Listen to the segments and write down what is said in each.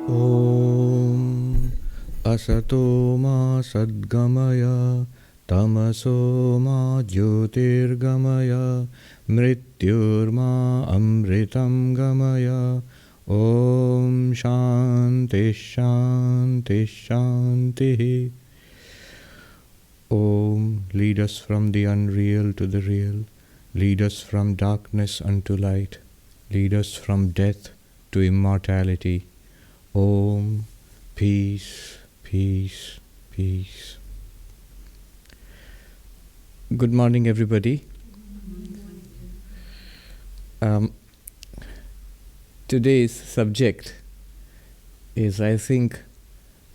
Om Asato Ma Sadgamaya Tamaso Ma Jyotirgamaya Mrityurma Amritam Gamaya. Om Shanti Shanti Shanti. Om, lead us from the unreal to the real. Lead us from darkness unto light. Lead us from death to immortality. Om, peace, peace, peace. Good morning, everybody. Today's subject is, I think,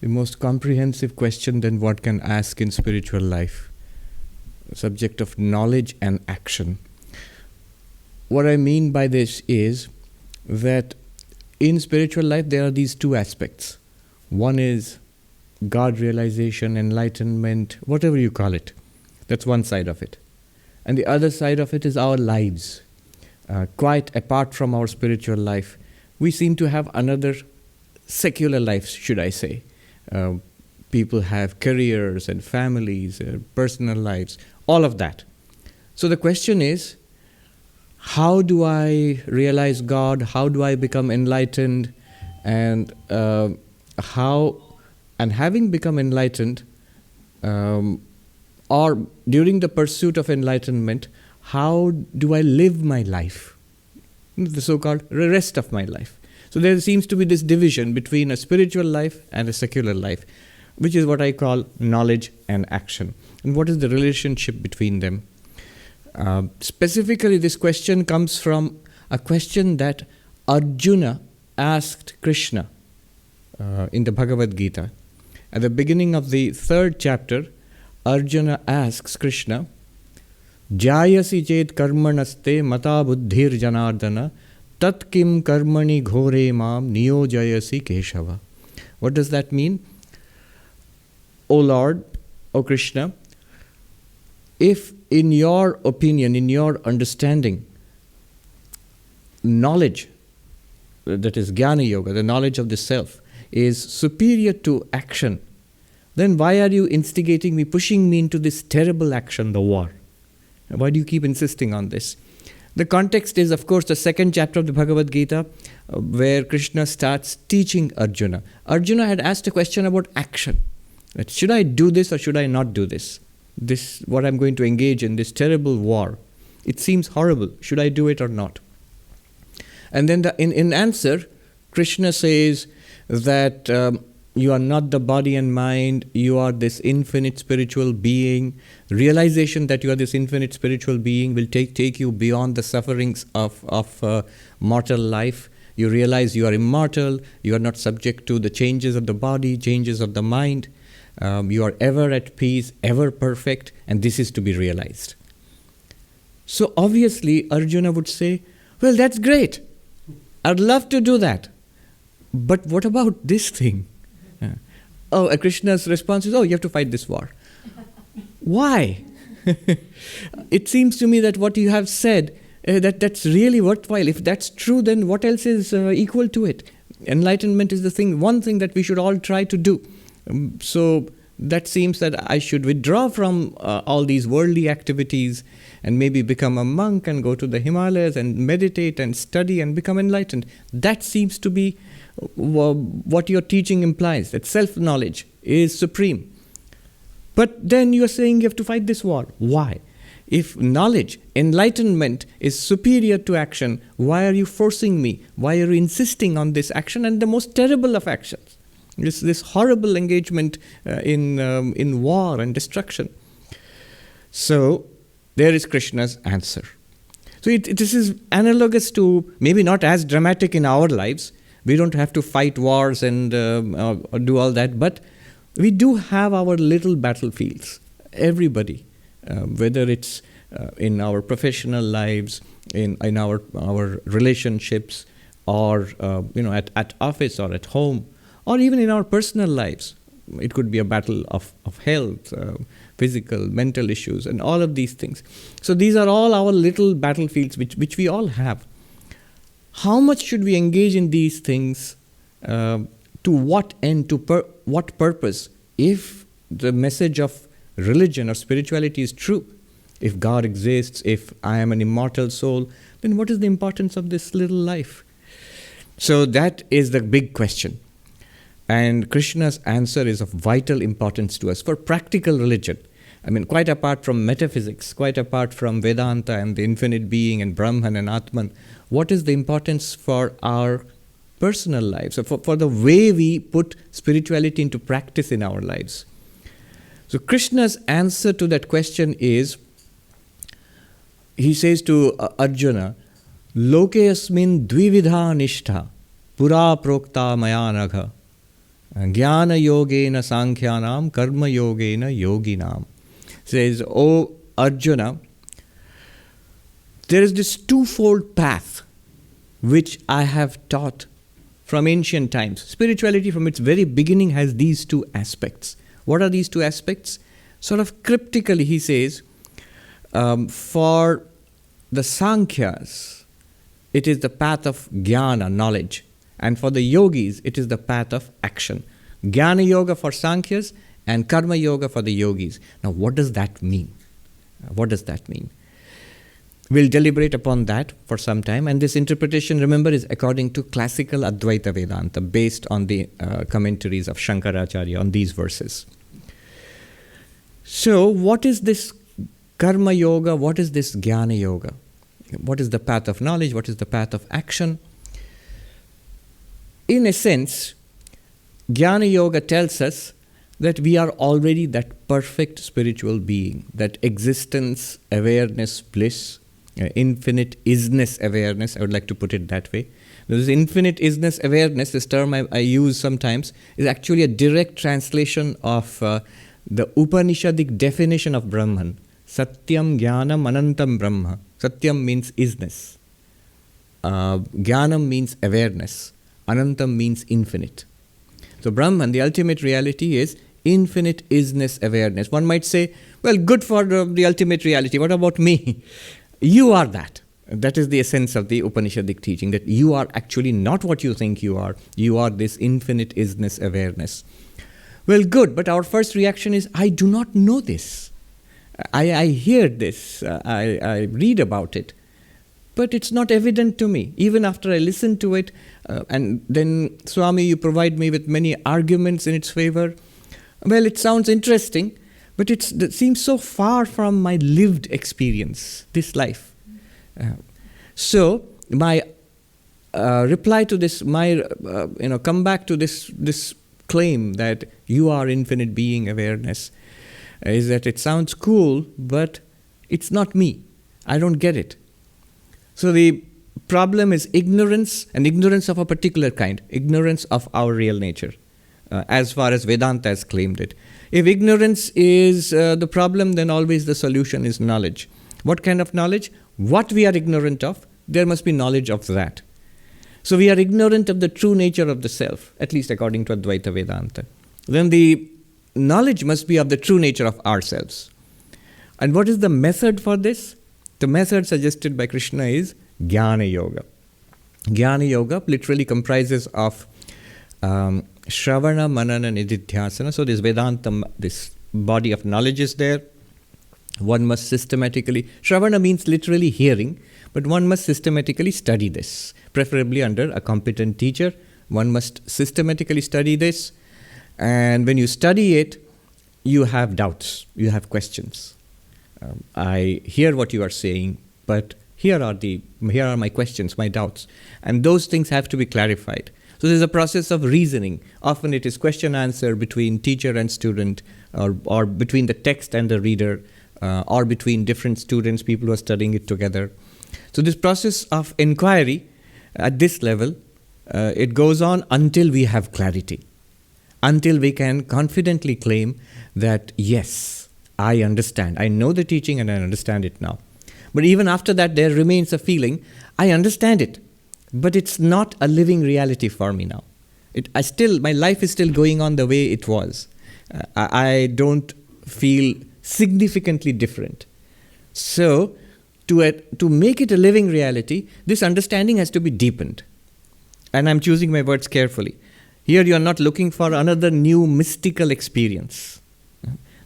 the most comprehensive question than what can ask in spiritual life. The subject of knowledge and action. What I mean by this is that in spiritual life there are these two aspects. One is God realization, enlightenment, whatever you call it. That's one side of it. And the other side of it is our lives. Quite apart from our spiritual life, we seem to have another secular life, should I say. People have careers and families, personal lives, all of that. So the question is, how do I realize God? How do I become enlightened? And having become enlightened, or during the pursuit of enlightenment, how do I live my life? The so-called rest of my life. So there seems to be this division between a spiritual life and a secular life, which is what I call knowledge and action. And what is the relationship between them? Specifically, this question comes from a question that Arjuna asked Krishna in the Bhagavad Gita. At the beginning of the 3rd chapter, Arjuna asks Krishna, Jayasi chet karmanaste mata buddhir janardana tat kim karmani ghore mam niyojayasi keshava. What does that mean? O Lord, O Krishna, if in your opinion, in your understanding, knowledge, that is Jnana Yoga, the knowledge of the self, is superior to action, then why are you instigating me, pushing me into this terrible action, the war? Why do you keep insisting on this? The context is, of course, the 2nd chapter of the Bhagavad Gita, where Krishna starts teaching Arjuna. Arjuna had asked a question about action. That should I do this or should I not do this? This, what I'm going to engage in, this terrible war. It seems horrible. Should I do it or not? And then in answer, Krishna says that you are not the body and mind, you are this infinite spiritual being. Realization that you are this infinite spiritual being will take you beyond the sufferings of mortal life. You realize you are immortal, you are not subject to the changes of the body, changes of the mind. You are ever at peace, ever perfect, and this is to be realized. So obviously Arjuna would say, well, that's great. I'd love to do that. But what about this thing? Krishna's response is, you have to fight this war. Why? It seems to me that what you have said, that's really worthwhile. If that's true, then what else is equal to it? Enlightenment is one thing that we should all try to do. So that seems that I should withdraw from all these worldly activities and maybe become a monk and go to the Himalayas and meditate and study and become enlightened. That seems to be what your teaching implies, that self-knowledge is supreme. But then you are saying you have to fight this war. Why? If knowledge, enlightenment is superior to action, why are you forcing me? Why are you insisting on this action and the most terrible of actions? This horrible engagement in war and destruction. So there is Krishna's answer. So this is analogous to, maybe not as dramatic in our lives. We don't have to fight wars and do all that, but we do have our little battlefields. Everybody, whether it's in our professional lives, in our relationships, or at office or at home, or even in our personal lives. It could be a battle of health, physical, mental issues, and all of these things. So these are all our little battlefields which we all have. How much should we engage in these things? To what end? What purpose? If the message of religion or spirituality is true, if God exists, if I am an immortal soul, then what is the importance of this little life? So that is the big question. And Krishna's answer is of vital importance to us for practical religion. I mean, quite apart from metaphysics, quite apart from Vedanta and the infinite being and Brahman and Atman, what is the importance for our personal lives, for the way we put spirituality into practice in our lives? So Krishna's answer to that question is, he says to Arjuna, Loke asmin dvividha nishtha pura prokta maya nagha jnana yogena sankhyanam karma yogena yoginam. Says, O Arjuna, there is this twofold path which I have taught from ancient times. Spirituality from its very beginning has these two aspects. What are these two aspects? Sort of cryptically he says, for the Sankhyas, it is the path of jnana, knowledge. And for the yogis, it is the path of action. Jnana yoga for Sankhya's and karma yoga for the yogis. Now, what does that mean? What does that mean? We'll deliberate upon that for some time. And this interpretation, remember, is according to classical Advaita Vedanta, based on the commentaries of Shankaracharya on these verses. So, what is this karma yoga? What is this jnana yoga? What is the path of knowledge? What is the path of action? In a sense, jnana yoga tells us that we are already that perfect spiritual being, that existence, awareness, bliss, infinite isness awareness, I would like to put it that way. This infinite isness awareness, this term I use sometimes, is actually a direct translation of the Upanishadic definition of Brahman. Satyam Jnanam Anantam Brahma. Satyam means isness. Jnanam means awareness. Anantam means infinite. So Brahman, the ultimate reality, is infinite isness awareness. One might say, well, good for the ultimate reality. What about me? You are that. That is the essence of the Upanishadic teaching, that you are actually not what you think you are. You are this infinite isness awareness. Well, good, but our first reaction is, I do not know this. I hear this. I read about it. But it's not evident to me. Even after I listen to it, and then, Swami, you provide me with many arguments in its favor. Well, it sounds interesting, but it seems so far from my lived experience, this life. So, my reply to this, come back to this claim that you are infinite being awareness, is that it sounds cool, but it's not me. I don't get it. So the problem is ignorance, and ignorance of a particular kind, ignorance of our real nature, as far as Vedanta has claimed it. If ignorance is the problem, then always the solution is knowledge. What kind of knowledge? What we are ignorant of, there must be knowledge of that. So we are ignorant of the true nature of the self, at least according to Advaita Vedanta. Then the knowledge must be of the true nature of ourselves. And what is the method for this? The method suggested by Krishna is Jnana Yoga. Jnana Yoga literally comprises of Shravana, Manana, Nididhyasana. So this Vedanta, this body of knowledge is there. One must systematically, Shravana means literally hearing, but one must systematically study this, preferably under a competent teacher. One must systematically study this, and when you study it, you have doubts, you have questions. I hear what you are saying, but here are my questions, my doubts, and those things have to be clarified. So there's a process of reasoning. Often it is question answer between teacher and student, or between the text and the reader, or between different students, people who are studying it together. So this process of inquiry at this level, it goes on until we have clarity, until we can confidently claim that, yes, I understand. I know the teaching and I understand it now. But even after that, there remains a feeling, I understand it, but it's not a living reality for me now. My life is still going on the way it was. I don't feel significantly different. So, to make it a living reality, this understanding has to be deepened. And I'm choosing my words carefully. Here you are not looking for another new mystical experience.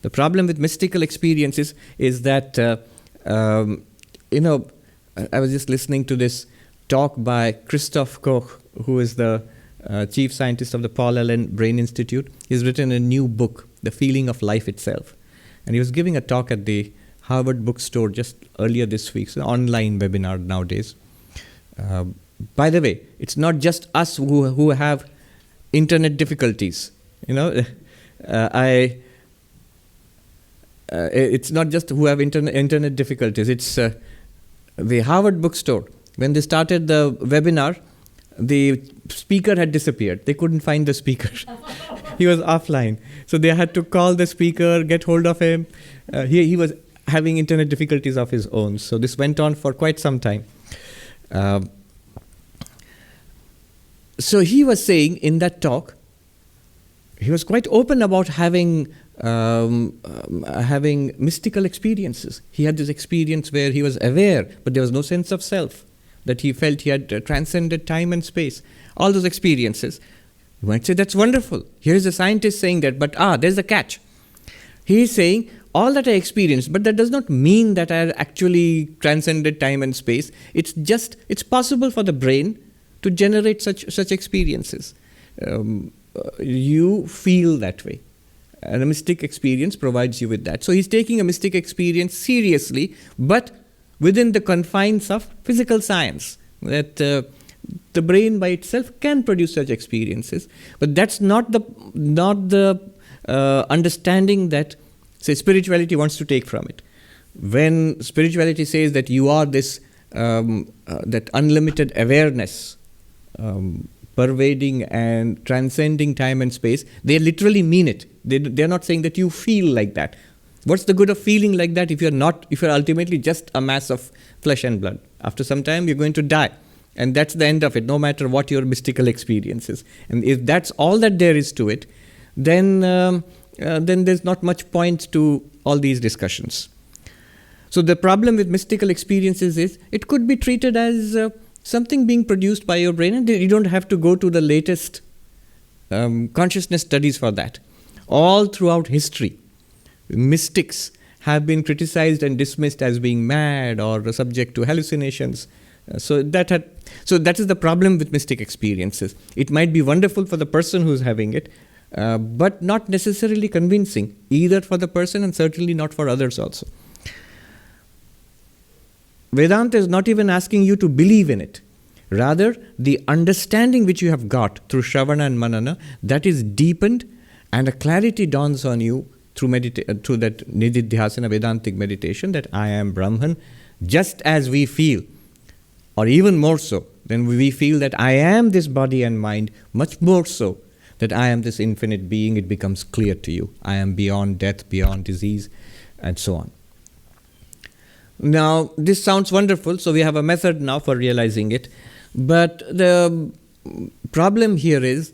The problem with mystical experiences is that, I was just listening to this talk by Christoph Koch, who is the chief scientist of the Paul Allen Brain Institute. He's written a new book, The Feeling of Life Itself. And he was giving a talk at the Harvard bookstore just earlier this week, so online webinar nowadays. By the way, it's not just us who have internet difficulties. It's not just who have internet difficulties. It's the Harvard bookstore. When they started the webinar, the speaker had disappeared. They couldn't find the speaker. He was offline. So they had to call the speaker, get hold of him. He was having internet difficulties of his own. So this went on for quite some time. So he was saying in that talk, he was quite open about having mystical experiences. He had this experience where he was aware, but there was no sense of self, that he felt he had transcended time and space. All those experiences. You might say, that's wonderful. Here's a scientist saying that, but there's a catch. He is saying, all that I experienced, but that does not mean that I actually transcended time and space. It's possible for the brain to generate such experiences. You feel that way. And a mystic experience provides you with that. So he's taking a mystic experience seriously, but within the confines of physical science, that the brain by itself can produce such experiences. But that's not the understanding that, say, spirituality wants to take from it. When spirituality says that you are this, that unlimited awareness, pervading and transcending time and space, they literally mean it. They're not saying that you feel like that. What's the good of feeling like that if you're ultimately just a mass of flesh and blood? After some time, you're going to die. And that's the end of it, no matter what your mystical experience is. And if that's all that there is to it, then there's not much point to all these discussions. So the problem with mystical experiences is it could be treated as something being produced by your brain, and you don't have to go to the latest consciousness studies for that. All throughout history, mystics have been criticized and dismissed as being mad or subject to hallucinations. So that is the problem with mystic experiences. It might be wonderful for the person who's having it, but not necessarily convincing, either for the person and certainly not for others also. Vedanta is not even asking you to believe in it. Rather, the understanding which you have got through Shravana and Manana, that is deepened, and a clarity dawns on you through that Nididhyasana Vedantic meditation, that I am Brahman, just as we feel, or even more so, than we feel that I am this body and mind, much more so that I am this infinite being. It becomes clear to you. I am beyond death, beyond disease, and so on. Now, this sounds wonderful, so we have a method now for realizing it. But the problem here is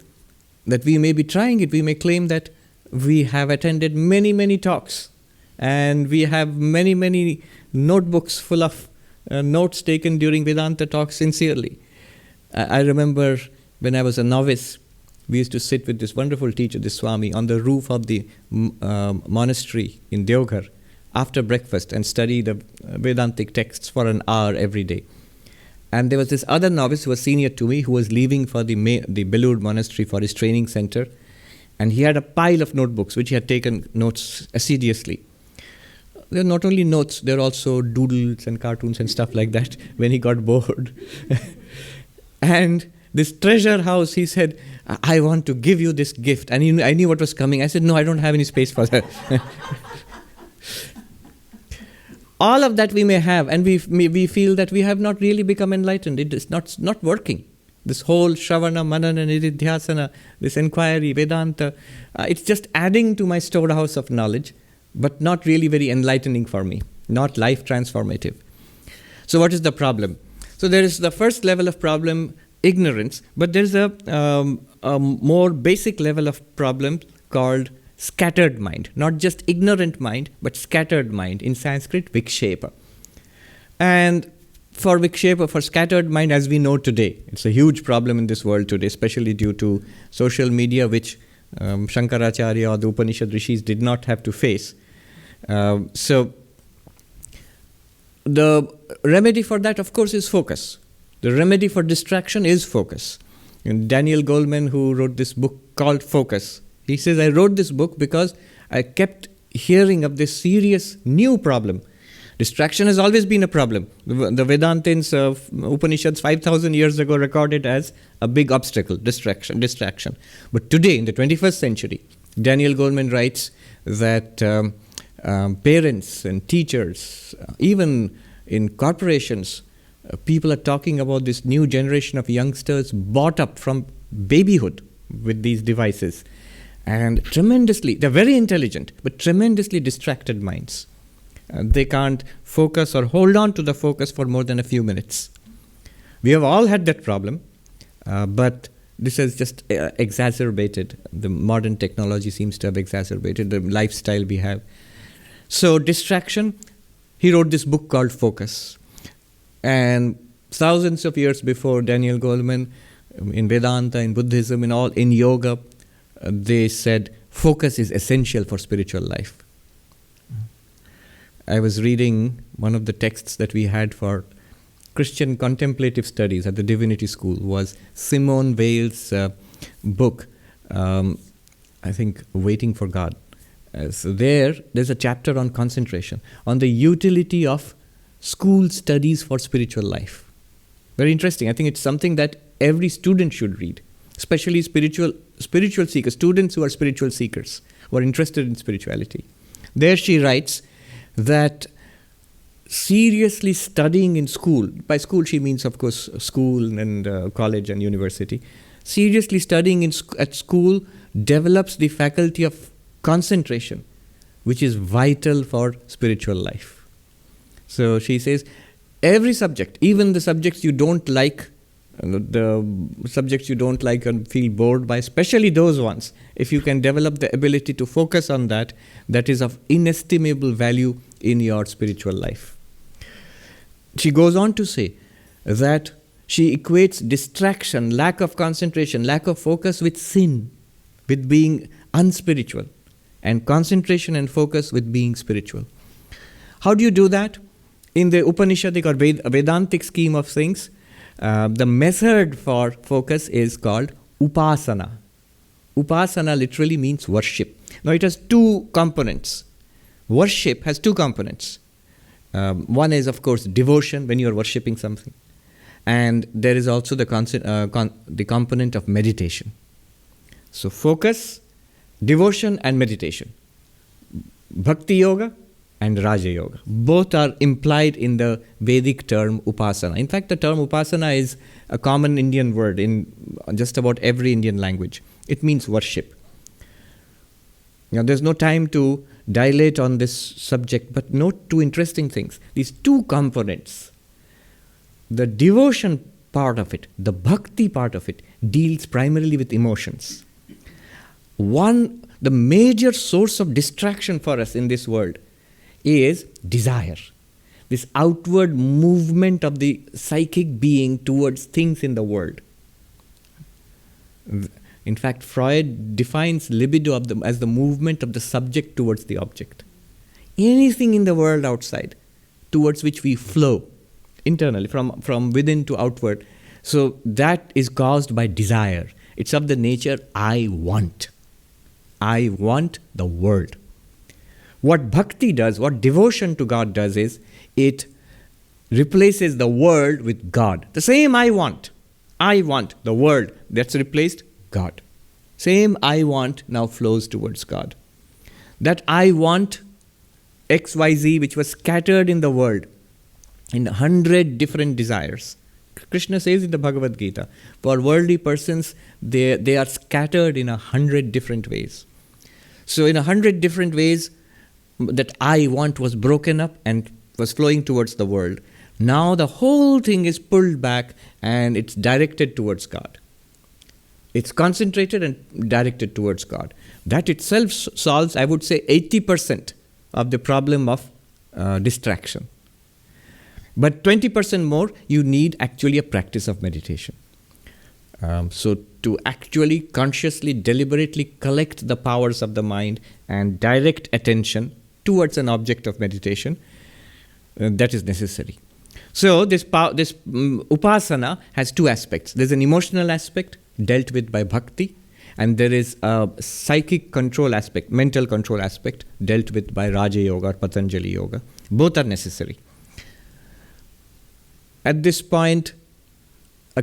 that we may be trying it. We may claim that we have attended many, many talks, and we have many, many notebooks full of notes taken during Vedanta talks sincerely. I remember when I was a novice, we used to sit with this wonderful teacher, this Swami, on the roof of the monastery in Deoghar after breakfast and study the Vedantic texts for an hour every day. And there was this other novice who was senior to me, who was leaving for the Belur monastery for his training center. And he had a pile of notebooks, which he had taken notes assiduously. They're not only notes, they're also doodles and cartoons and stuff like that when he got bored. And this treasure house, he said, I want to give you this gift. And I knew what was coming. I said, no, I don't have any space for that. All of that we may have, and we feel that we have not really become enlightened. It is not working. This whole Shravana, Manana, Nididhyasana, this inquiry, Vedanta, it's just adding to my storehouse of knowledge, but not really very enlightening for me, not life transformative. So what is the problem? So there is the first level of problem, ignorance, but there's a more basic level of problem called scattered mind, not just ignorant mind, but scattered mind. In Sanskrit, vikshepa. And for vikshepa, for scattered mind, as we know today, it's a huge problem in this world today, especially due to social media, which Shankaracharya or the Upanishad rishis did not have to face. So the remedy for that, of course, is focus. The remedy for distraction is focus. And Daniel Goleman, who wrote this book called Focus, he says, I wrote this book because I kept hearing of this serious new problem. Distraction has always been a problem. The Vedantins of Upanishads 5,000 years ago recorded as a big obstacle, distraction. But today, in the 21st century, Daniel Goleman writes that parents and teachers, even in corporations, people are talking about this new generation of youngsters brought up from babyhood with these devices. And they're very intelligent, but tremendously distracted minds. They can't focus or hold on to the focus for more than a few minutes. We have all had that problem, but this has just exacerbated. The modern technology seems to have exacerbated the lifestyle we have. So distraction, he wrote this book called Focus. And thousands of years before Daniel Goleman, in Vedanta, in Buddhism, in yoga, they said focus is essential for spiritual life. I was reading one of the texts that we had for Christian contemplative studies at the Divinity School was Simone Weil's book, I think, Waiting for God. So there's a chapter on concentration, on the utility of school studies for spiritual life. Very interesting. I think it's something that every student should read, especially spiritual seekers, students who are spiritual seekers, who are interested in spirituality. There she writes that seriously studying in school, by school she means, of course, school and college and university, seriously studying at school develops the faculty of concentration, which is vital for spiritual life. So she says, every subject, even the subjects you don't like, the subjects you don't like and feel bored by, especially those ones, if you can develop the ability to focus on that, that is of inestimable value in your spiritual life. She goes on to say that she equates distraction, lack of concentration, lack of focus with sin, with being unspiritual, and concentration and focus with being spiritual. How do you do that? In the Upanishadic or Vedantic scheme of things, the method for focus is called upasana. Upasana literally means worship. Now it has two components. Worship has two components. One is, of course, devotion, when you are worshipping something. And there is also the component of meditation. So focus, devotion and meditation. Bhakti yoga and Raja Yoga. Both are implied in the Vedic term upasana. In fact, the term upasana is a common Indian word in just about every Indian language. It means worship. Now, there's no time to dilate on this subject, but note two interesting things. These two components, the devotion part of it, the bhakti part of it, deals primarily with emotions. The major source of distraction for us in this world is desire, this outward movement of the psychic being towards things in the world. In fact, Freud defines libido as the movement of the subject towards the object. Anything in the world outside towards which we flow internally, from within to outward. So that is caused by desire. It's of the nature, I want. I want the world. What bhakti does, what devotion to God does is, it replaces the world with God. The same I want, the world, that's replaced God. Same I want now flows towards God. That I want XYZ, which was scattered in the world in 100 different desires. Krishna says in the Bhagavad Gita, for worldly persons, they are scattered in 100 different ways. So in 100 different ways, that I want was broken up and was flowing towards the world. Now the whole thing is pulled back and it's directed towards God. It's concentrated and directed towards God. That itself solves, I would say, 80% of the problem of distraction. But 20% more, you need actually a practice of meditation. So to actually consciously, deliberately collect the powers of the mind and direct attention towards an object of meditation, that is necessary. So this upasana has two aspects. There's an emotional aspect dealt with by bhakti, and there is a psychic control aspect, mental control aspect dealt with by Raja Yoga or Patanjali Yoga. Both are necessary. At this point, a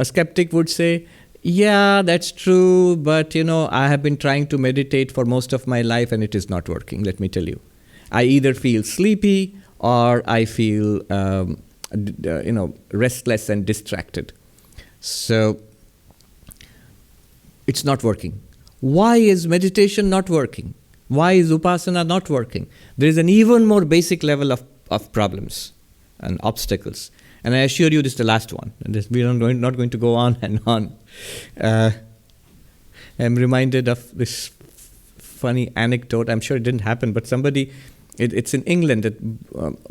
skeptic would say, yeah, that's true, but I have been trying to meditate for most of my life and it is not working, let me tell you. I either feel sleepy or I feel restless and distracted. So it's not working. Why is meditation not working? Why is upasana not working? There is an even more basic level of problems and obstacles. And I assure you this is the last one. We are not going to go on and on. I'm reminded of this funny anecdote. I'm sure it didn't happen, but it's in England that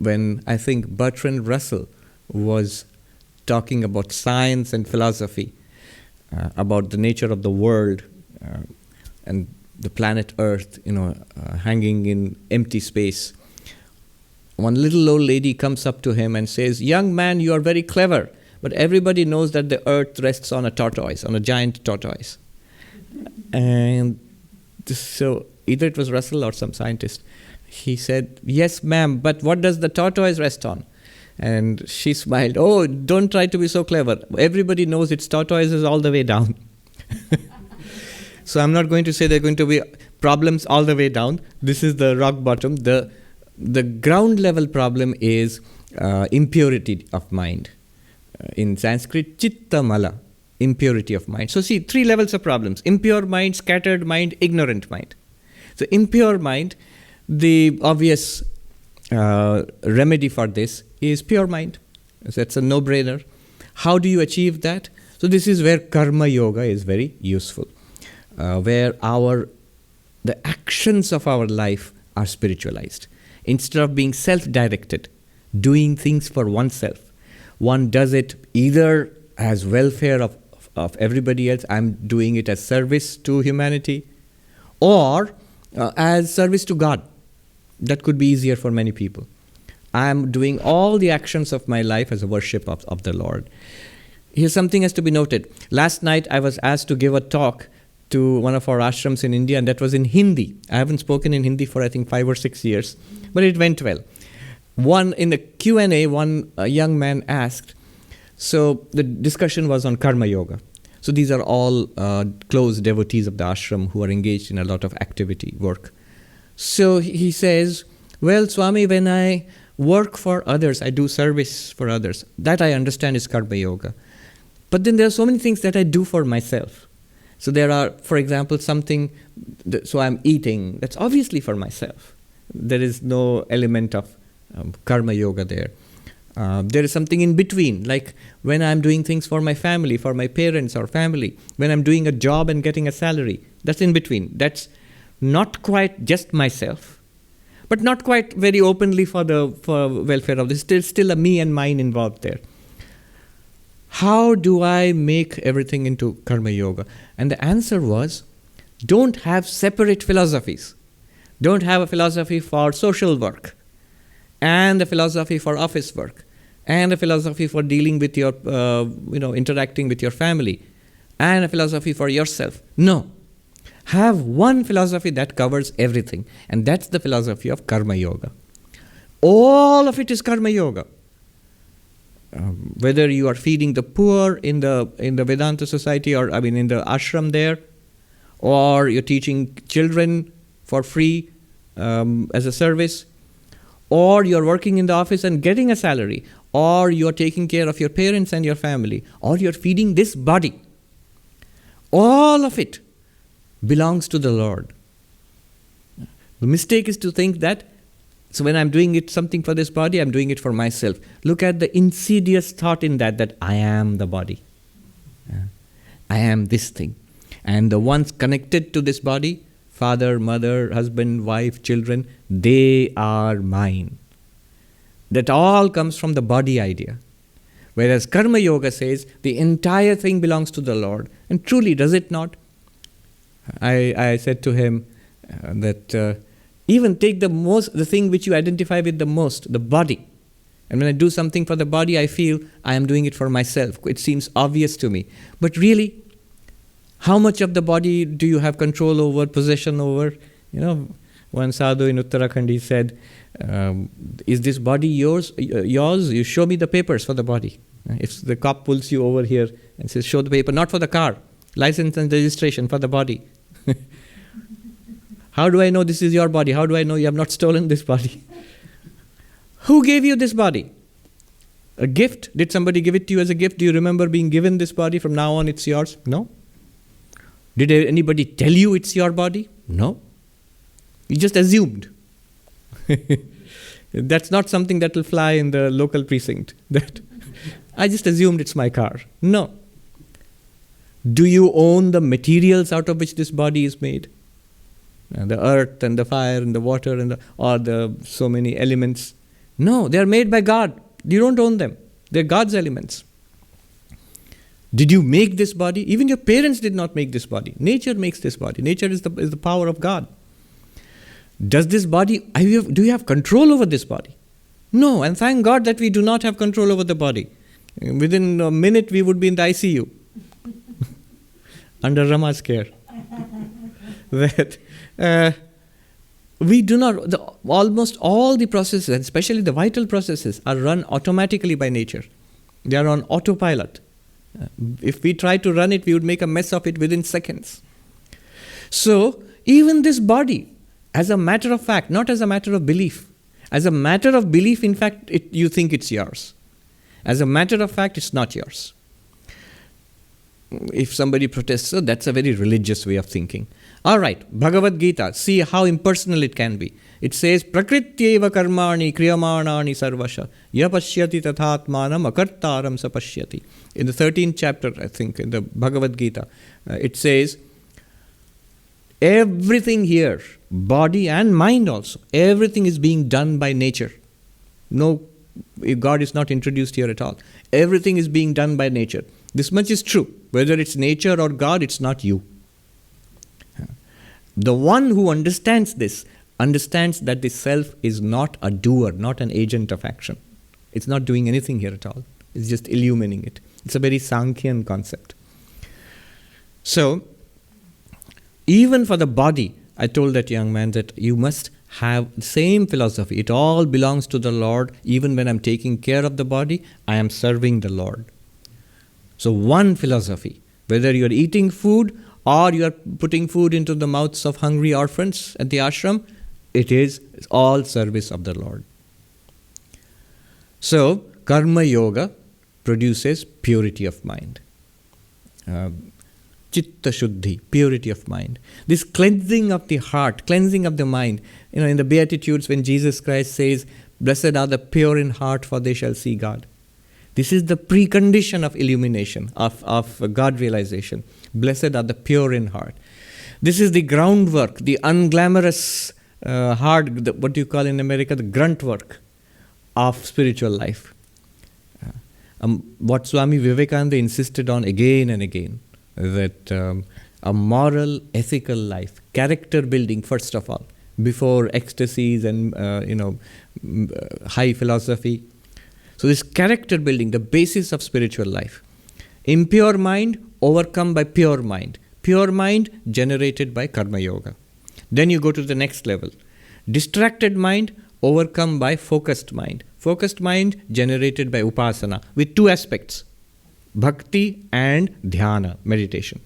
when I think Bertrand Russell was talking about science and philosophy, about the nature of the world and the planet Earth, hanging in empty space. One little old lady comes up to him and says, "Young man, you are very clever, but everybody knows that the earth rests on a tortoise, on a giant tortoise." And so either it was Russell or some scientist. He said, "Yes, ma'am, but what does the tortoise rest on?" And she smiled. "Oh, don't try to be so clever. Everybody knows its tortoise is all the way down." So I'm not going to say there are going to be problems all the way down. This is the rock bottom. The ground level problem is impurity of mind. In Sanskrit, chitta mala, impurity of mind. So see, 3 levels of problems: impure mind, scattered mind, ignorant mind. So impure mind, the obvious remedy for this is pure mind. So that's a no-brainer. How do you achieve that? So this is where karma yoga is very useful, where the actions of our life are spiritualized. Instead of being self-directed, doing things for oneself, one does it either as welfare of everybody else, I'm doing it as service to humanity, or as service to God. That could be easier for many people. I'm doing all the actions of my life as a worship of the Lord. Here's something has to be noted. Last night I was asked to give a talk to one of our ashrams in India, and that was in Hindi. I haven't spoken in Hindi for I think 5 or 6 years, but it went well. In the Q&A, a young man asked, so the discussion was on karma yoga. So these are all close devotees of the ashram who are engaged in a lot of activity, work. So he says, well, Swami, when I work for others, I do service for others. That I understand is karma yoga. But then there are so many things that I do for myself. So there are, for example, so I'm eating, that's obviously for myself. There is no element of karma yoga there. There is something in between, like when I'm doing things for my family, for my parents or family, when I'm doing a job and getting a salary, that's in between. That's not quite just myself, but not quite very openly for welfare of this. There's still a me and mine involved there. How do I make everything into karma yoga? And the answer was, don't have separate philosophies. Don't have a philosophy for social work, and a philosophy for office work, and a philosophy for dealing with your, interacting with your family, and a philosophy for yourself. No. Have one philosophy that covers everything, and that's the philosophy of karma yoga. All of it is karma yoga. Whether you are feeding the poor in the Vedanta society, or in the ashram there, or you're teaching children for free as a service, or you're working in the office and getting a salary, or you're taking care of your parents and your family, or you're feeding this body. All of it belongs to the Lord. The mistake is to think that, so when I'm doing something for this body, I'm doing it for myself. Look at the insidious thought in that I am the body. I am this thing. And the ones connected to this body, father, mother, husband, wife, children, they are mine. That all comes from the body idea. Whereas Karma Yoga says the entire thing belongs to the Lord. And truly, does it not? I said to him that even take the thing which you identify with the most, the body. And when I do something for the body, I feel I am doing it for myself. It seems obvious to me. But really, how much of the body do you have control over, possession over? One sadhu in Uttarakhand, he said, is this body yours? You show me the papers for the body. If the cop pulls you over here and says, show the paper, not for the car, license and registration for the body. How do I know this is your body? How do I know you have not stolen this body? Who gave you this body? A gift? Did somebody give it to you as a gift? Do you remember being given this body? From now on it's yours? No. Did anybody tell you it's your body? No. You just assumed. That's not something that will fly in the local precinct. That I just assumed it's my car. No. Do you own the materials out of which this body is made? The earth and the fire and the water or the so many elements. No, they are made by God. You don't own them. They're God's elements. Did you make this body? Even your parents did not make this body. Nature makes this body. Nature is the power of God. Does this body, do you have control over this body? No, and thank God that we do not have control over the body. Within a minute we would be in the ICU. Under Rama's care. That we do not, almost all the processes, and especially the vital processes, are run automatically by nature. They are on autopilot. If we try to run it, we would make a mess of it within seconds. So, even this body, as a matter of fact, not as a matter of belief. As a matter of belief, in fact, you think it's yours. As a matter of fact, it's not yours. If somebody protests, so that's a very religious way of thinking. All right, Bhagavad Gita, see how impersonal it can be. It says, Prakrityeva karmani kriyamanani sarvasha yapashyati tathatmanam akartaram sapashyati. In the 13th chapter, I think, in the Bhagavad Gita, it says, everything here, body and mind also, everything is being done by nature. No, God is not introduced here at all. Everything is being done by nature. This much is true. Whether it's nature or God, it's not you. The one who understands this, understands that the self is not a doer, not an agent of action. It's not doing anything here at all. It's just illumining it. It's a very Sankhyan concept. So, even for the body, I told that young man that you must have the same philosophy. It all belongs to the Lord. Even when I'm taking care of the body, I am serving the Lord. So one philosophy, whether you're eating food or you're putting food into the mouths of hungry orphans at the ashram, it's all service of the Lord. So, Karma Yoga produces purity of mind. Chitta Shuddhi, purity of mind. This cleansing of the heart, cleansing of the mind. In the Beatitudes when Jesus Christ says, blessed are the pure in heart, for they shall see God. This is the precondition of illumination, of God realization. Blessed are the pure in heart. This is the groundwork, the unglamorous, hard, what you call in America, the grunt work of spiritual life. What Swami Vivekananda insisted on again and again, that a moral, ethical life, character building first of all, before ecstasies and high philosophy. So this character building, the basis of spiritual life. Impure mind overcome by pure mind. Pure mind generated by Karma Yoga. Then you go to the next level. Distracted mind overcome by focused mind. Focused mind generated by Upasana with two aspects. Bhakti and Dhyana, meditation.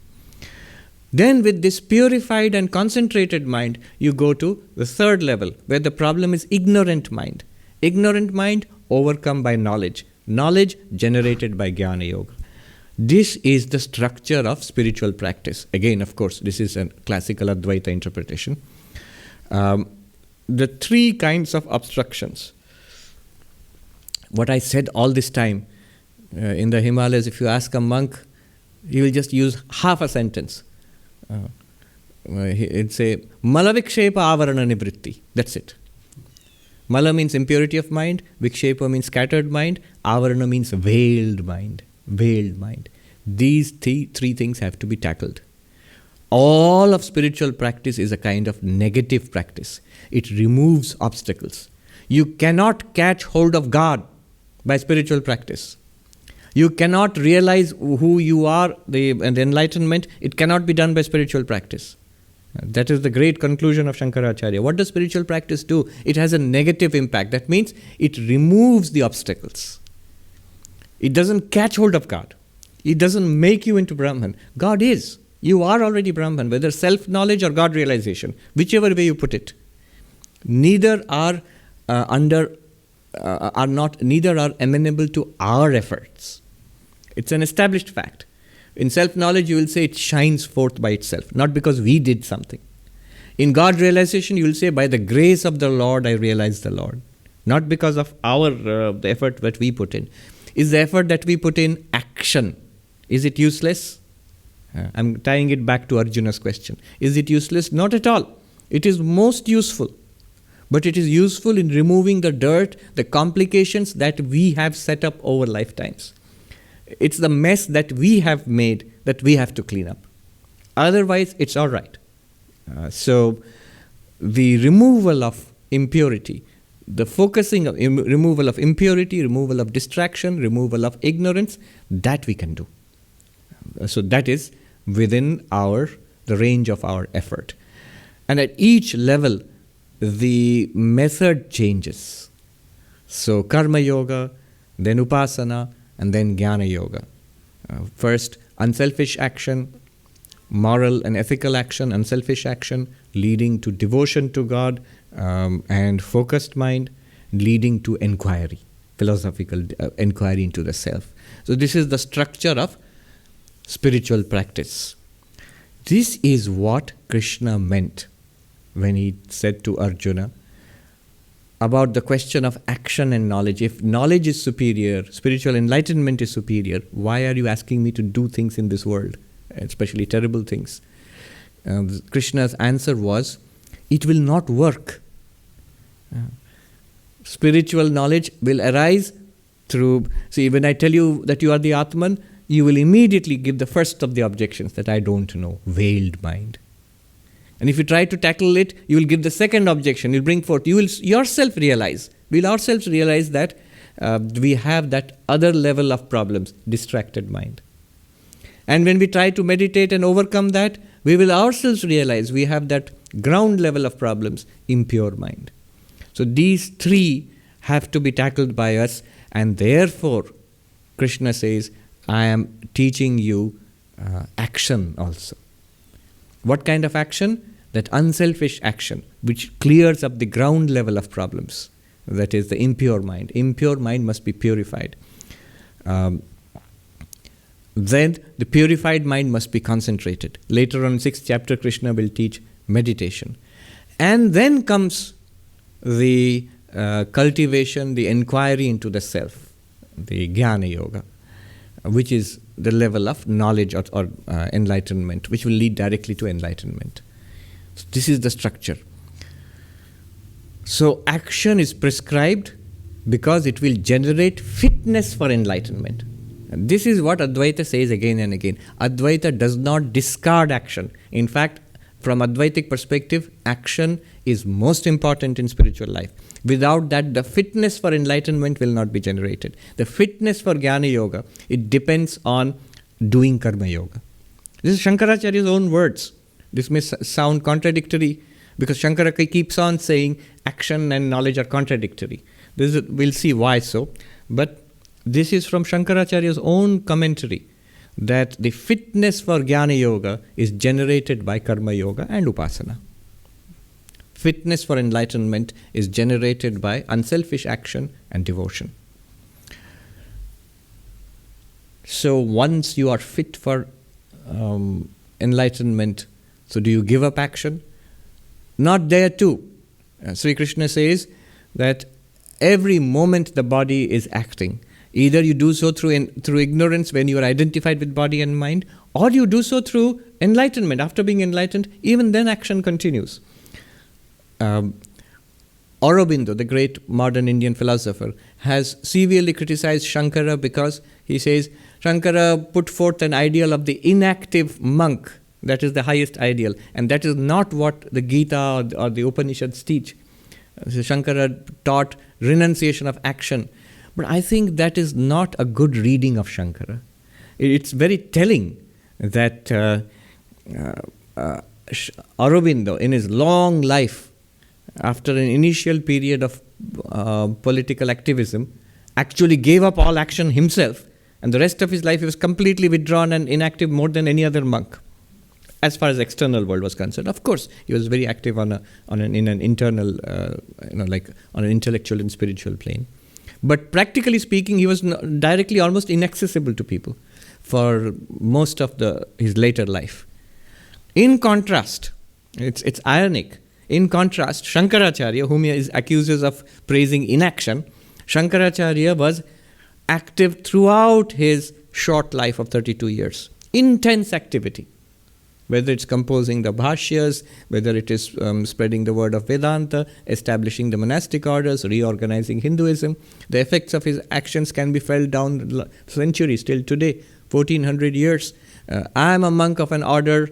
Then with this purified and concentrated mind, you go to the third level where the problem is ignorant mind. Ignorant mind overcome by knowledge. Knowledge generated by Jnana Yoga. This is the structure of spiritual practice. Again, of course, this is a classical Advaita interpretation. The three kinds of obstructions. What I said all this time, in the Himalayas, if you ask a monk, He will just use half a sentence. He'd say, Malavikshepa avarana nivritti. That's it. Mala means impurity of mind, Vikshepa means scattered mind, Avarana means veiled mind. Veiled mind. These three things have to be tackled. All of spiritual practice is a kind of negative practice. It removes obstacles. You cannot catch hold of God by spiritual practice. You cannot realize who you are, the enlightenment. It cannot be done by spiritual practice. That is the great conclusion of Shankaracharya. What does spiritual practice do? It has a negative impact. That means it removes the obstacles. It doesn't catch hold of God. It doesn't make you into Brahman. God is. You are already Brahman, whether self-knowledge or God realization, whichever way you put it. Neither are amenable to our efforts. It's an established fact. In self-knowledge, you will say it shines forth by itself, not because we did something. In God realization, you will say, by the grace of the Lord, I realize the Lord. Not because of the effort that we put in. Is the effort that we put in action? Is it useless? I'm tying it back to Arjuna's question. Is it useless? Not at all. It is most useful. But it is useful in removing the dirt, the complications that we have set up over lifetimes. It's the mess that we have made that we have to clean up. Otherwise, it's all right. So, the removal of impurity, the focusing of removal of impurity, removal of distraction, removal of ignorance, that we can do. So that is within the range of our effort. And at each level, the method changes. So karma yoga, then upasana, and then jnana yoga. First, unselfish action, moral and ethical action, unselfish action, leading to devotion to God, and focused mind, leading to inquiry, philosophical inquiry into the self. So this is the structure of spiritual practice. This is what Krishna meant when he said to Arjuna about the question of action and knowledge. If knowledge is superior, spiritual enlightenment is superior, why are you asking me to do things in this world, especially terrible things? Krishna's answer was, it will not work. Spiritual knowledge will arise through... See, when I tell you that you are the Atman, you will immediately give the first of the objections, that I don't know, veiled mind. And if you try to tackle it, you will give the second objection, you'll bring forth, you will yourself realize, we'll ourselves realize that we have that other level of problems, distracted mind. And when we try to meditate and overcome that, we will ourselves realize we have that ground level of problems, impure mind. So these three have to be tackled by us, and therefore Krishna says, I am teaching you action also. What kind of action? That unselfish action, which clears up the ground level of problems. That is the impure mind. Impure mind must be purified. Then the purified mind must be concentrated. Later on in 6th chapter, Krishna will teach meditation. And then comes the cultivation, the inquiry into the self, the jnana yoga, which is the level of knowledge or enlightenment, which will lead directly to enlightenment. So this is the structure. So action is prescribed because it will generate fitness for enlightenment. And this is what Advaita says again and again. Advaita does not discard action. In fact, from Advaitic perspective, action is most important in spiritual life. Without that, the fitness for enlightenment will not be generated. The fitness for jnana yoga, it depends on doing karma yoga. This is Shankaracharya's own words. This may sound contradictory because Shankara keeps on saying action and knowledge are contradictory. We'll see why so. But this is from Shankaracharya's own commentary, that the fitness for jnana yoga is generated by karma yoga and upasana. Fitness for enlightenment is generated by unselfish action and devotion. So once you are fit for enlightenment, so do you give up action? Not there too. Sri Krishna says that every moment the body is acting. Either you do so through ignorance when you are identified with body and mind, or you do so through enlightenment. After being enlightened, even then action continues. Aurobindo, the great modern Indian philosopher, has severely criticized Shankara because he says Shankara put forth an ideal of the inactive monk. That is the highest ideal, and that is not what the Gita or the Upanishads teach. So Shankara taught renunciation of action. But I think that is not a good reading of Shankara. It's very telling that Aurobindo, in his long life, after an initial period of political activism, actually gave up all action himself, and the rest of his life he was completely withdrawn and inactive, more than any other monk, as far as external world was concerned. Of course, he was very active in an internal, like on an intellectual and spiritual plane. But practically speaking, he was directly almost inaccessible to people for most of his later life. In contrast, it's ironic. In contrast, Shankaracharya, whom he accuses of praising inaction, Shankaracharya was active throughout his short life of 32 years. Intense activity. Whether it's composing the bhashyas, whether it is spreading the word of Vedanta, establishing the monastic orders, reorganizing Hinduism, the effects of his actions can be felt down centuries till today, 1400 years. I am a monk of an order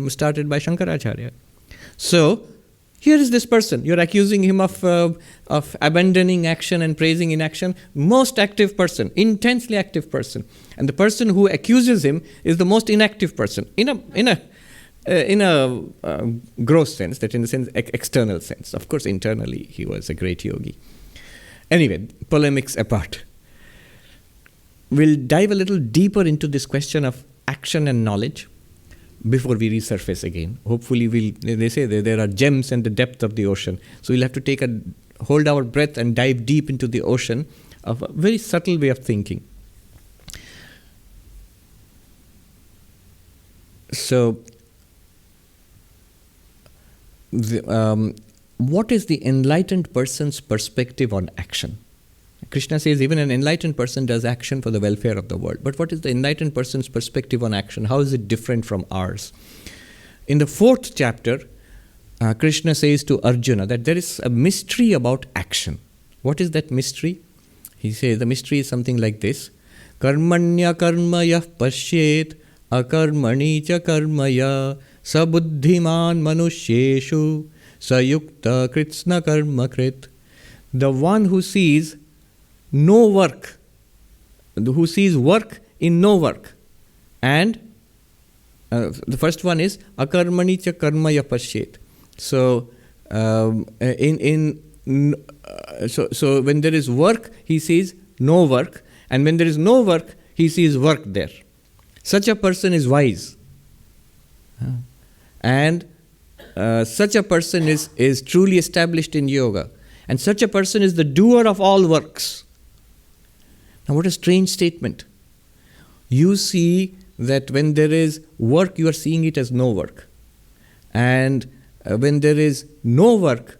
started by Shankaracharya. So, here is this person. You're accusing him of abandoning action and praising inaction. Most active person, intensely active person, and the person who accuses him is the most inactive person. In a gross sense, that in the sense external sense. Of course, internally he was a great yogi. Anyway, polemics apart, we'll dive a little deeper into this question of action and knowledge before we resurface again. Hopefully they say that there are gems in the depth of the ocean. So we'll have to hold our breath and dive deep into the ocean of a very subtle way of thinking. So, what is the enlightened person's perspective on action? Krishna says even an enlightened person does action for the welfare of the world. But what is the enlightened person's perspective on action? How is it different from ours? In the 4th chapter, Krishna says to Arjuna that there is a mystery about action. What is that mystery? He says the mystery is something like this. Karmanya karma yah pashyet akarmani cha karmaya sabuddhiman manushyeshu sayukta kritsna karma krit. The one who sees no work, who sees work in no work. And the first one is akarmani cha karmaya pashyet. So so when there is work, he sees no work, and when there is no work, he sees work there. Such a person is wise, and such a person is truly established in yoga, and such a person is the doer of all works. Now, what a strange statement. You see that when there is work, you are seeing it as no work. And when there is no work,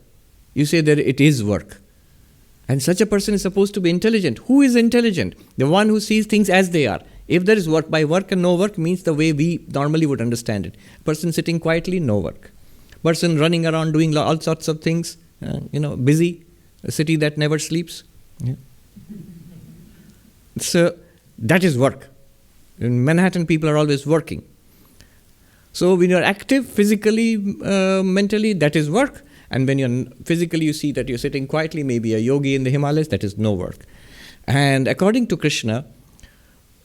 you say that it is work. And such a person is supposed to be intelligent. Who is intelligent? The one who sees things as they are. If there is work, by work and no work means the way we normally would understand it. Person sitting quietly, no work. Person running around doing all sorts of things, busy. A city that never sleeps. Yeah. So that is work. In Manhattan, people are always working. So when you're active physically, mentally, that is work. And when you're physically, you see that you're sitting quietly, maybe a yogi in the Himalayas, that is no work. And according to Krishna,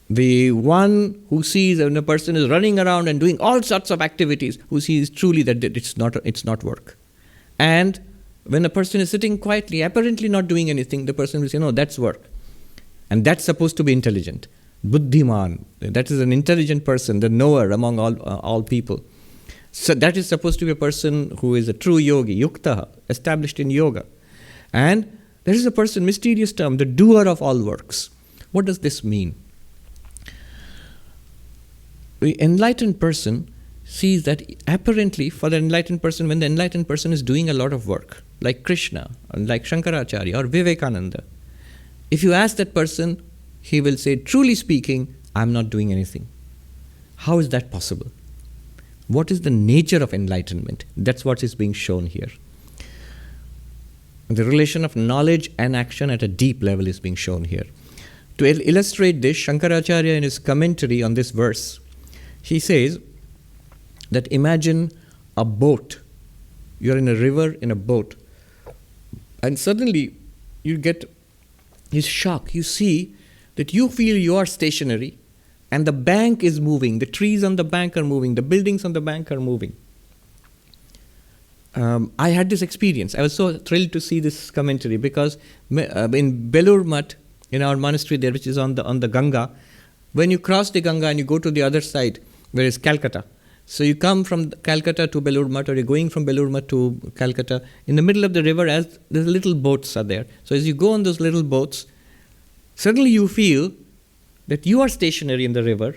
the one who sees when a person is running around and doing all sorts of activities, who sees truly that it's not work. And when a person is sitting quietly, apparently not doing anything, the person will say, no, that's work. And that's supposed to be intelligent. Buddhiman, that is an intelligent person, the knower among all people. So that is supposed to be a person who is a true yogi, yukta, established in yoga. And there is a person, mysterious term, the doer of all works. What does this mean? The enlightened person sees that apparently for the enlightened person, when the enlightened person is doing a lot of work, like Krishna, or like Shankaracharya, or Vivekananda, if you ask that person, he will say, truly speaking, I'm not doing anything. How is that possible? What is the nature of enlightenment? That's what is being shown here. The relation of knowledge and action at a deep level is being shown here. To illustrate this, Shankaracharya in his commentary on this verse, he says that imagine a boat. You're in a river in a boat, and suddenly you get this shock. You see that you feel you are stationary, and the bank is moving, the trees on the bank are moving, the buildings on the bank are moving. I had this experience. I was so thrilled to see this commentary because in Belur Mutt, in our monastery there, which is on the Ganga, when you cross the Ganga and you go to the other side, where is Calcutta. So you come from Calcutta to Belur Mutt, or you're going from Belur Mutt to Calcutta. In the middle of the river, as the little boats are there. So as you go on those little boats, suddenly you feel that you are stationary in the river,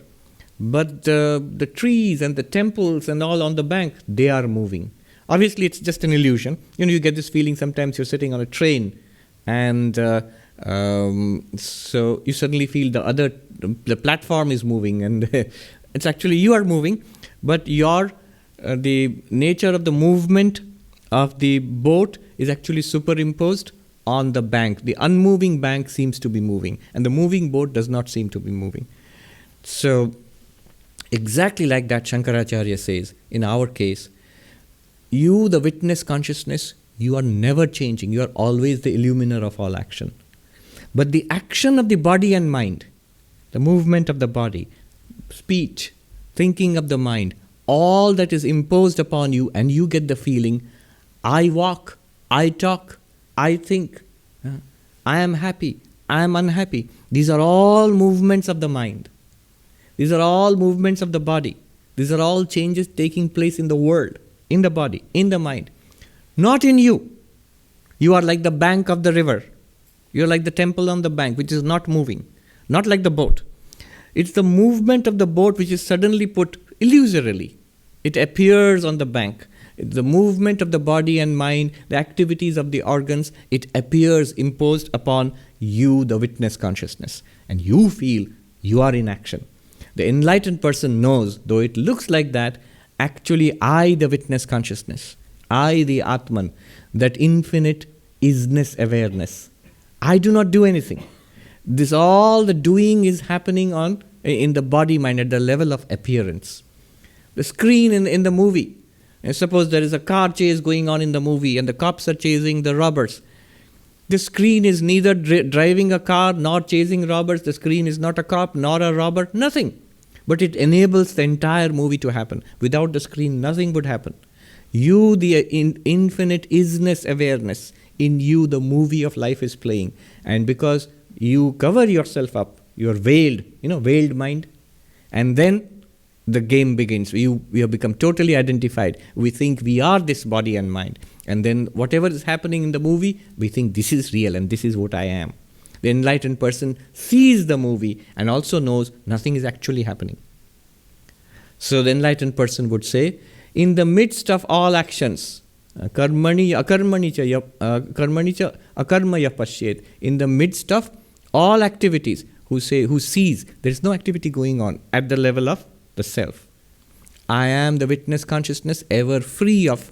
but the trees and the temples and all on the bank, they are moving. Obviously, it's just an illusion. You get this feeling sometimes you're sitting on a train, and so you suddenly feel the platform is moving, and it's actually you are moving, but the nature of the movement of the boat is actually superimposed on the bank. The unmoving bank seems to be moving, and the moving boat does not seem to be moving. So, exactly like that, Shankaracharya says, in our case, you, the witness consciousness, you are never changing. You are always the illuminer of all action. But the action of the body and mind, the movement of the body, speech, thinking of the mind, all that is imposed upon you, and you get the feeling, I walk, I talk, I think, I am happy, I am unhappy. These are all movements of the mind. These are all movements of the body. These are all changes taking place in the world, in the body, in the mind. Not in you. You are like the bank of the river. You are like the temple on the bank, which is not moving. Not like the boat. It's the movement of the boat which is suddenly put illusorily. It appears on the bank. It's the movement of the body and mind, the activities of the organs, it appears imposed upon you, the witness consciousness. And you feel you are in action. The enlightened person knows, though it looks like that, actually I, the witness consciousness, I, the Atman, that infinite isness awareness, I do not do anything. This all the doing is happening in the body mind at the level of appearance. The screen in the movie. And suppose there is a car chase going on in the movie and the cops are chasing the robbers. The screen is neither driving a car nor chasing robbers. The screen is not a cop nor a robber. Nothing. But it enables the entire movie to happen. Without the screen, nothing would happen. You, the infinite isness awareness, in you the movie of life is playing. And because you cover yourself up, you are veiled, veiled mind. And then the game begins. We have become totally identified. We think we are this body and mind. And then whatever is happening in the movie, we think this is real and this is what I am. The enlightened person sees the movie and also knows nothing is actually happening. So the enlightened person would say, in the midst of all actions, karmani cha akarmaya pashyet, in the midst of all activities, who sees, there is no activity going on at the level of the self. I am the witness consciousness, ever free of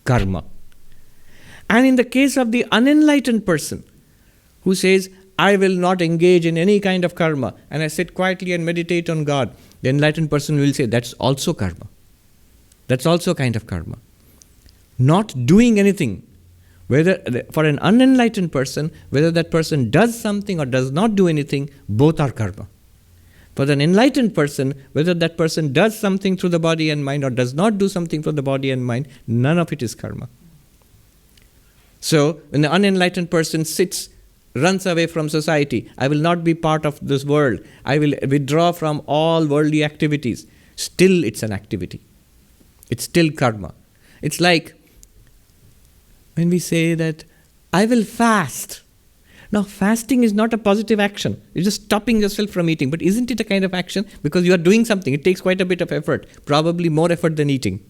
karma. And in the case of the unenlightened person, who says, I will not engage in any kind of karma, and I sit quietly and meditate on God, the enlightened person will say, that's also karma. That's also a kind of karma. Not doing anything, whether for an unenlightened person, whether that person does something or does not do anything, both are karma. For an enlightened person, whether that person does something through the body and mind or does not do something for the body and mind, none of it is karma. So, when the unenlightened person runs away from society, I will not be part of this world, I will withdraw from all worldly activities, still it's an activity. It's still karma. It's like when we say that, I will fast. Now, fasting is not a positive action. You're just stopping yourself from eating. But isn't it a kind of action? Because you are doing something. It takes quite a bit of effort. Probably more effort than eating.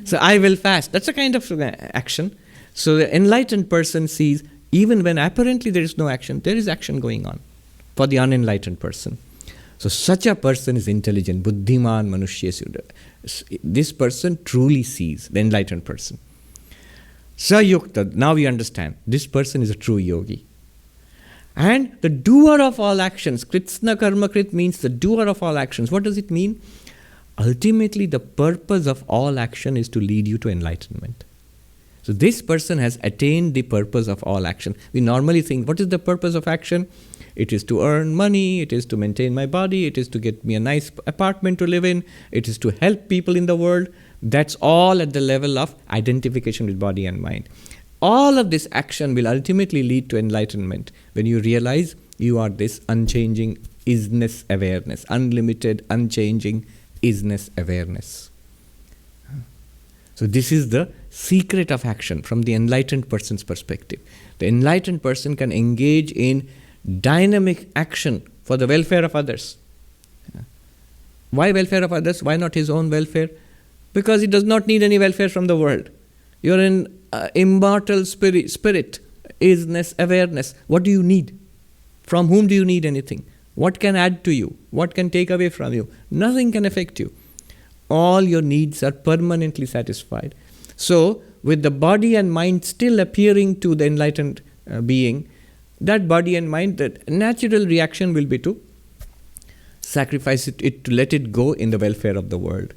So, I will fast. That's a kind of action. So, the enlightened person sees, even when apparently there is no action, there is action going on for the unenlightened person. So such a person is intelligent. Buddhiman manushya. This person truly sees, the enlightened person. Sayukta, now we understand, this person is a true yogi. And the doer of all actions, Kritsna Karma Krit means the doer of all actions. What does it mean? Ultimately, the purpose of all action is to lead you to enlightenment. So this person has attained the purpose of all action. We normally think, what is the purpose of action? It is to earn money, it is to maintain my body, it is to get me a nice apartment to live in, it is to help people in the world. That's all at the level of identification with body and mind. All of this action will ultimately lead to enlightenment when you realize you are this unchanging isness awareness, unlimited, unchanging isness awareness. So this is the secret of action from the enlightened person's perspective. The enlightened person can engage in dynamic action for the welfare of others. Why welfare of others? Why not his own welfare? Because he does not need any welfare from the world. You're in immortal spirit, isness, awareness. What do you need? From whom do you need anything? What can add to you? What can take away from you? Nothing can affect you. All your needs are permanently satisfied. So, with the body and mind still appearing to the enlightened being, that body and mind, the natural reaction will be to sacrifice it to let it go in the welfare of the world.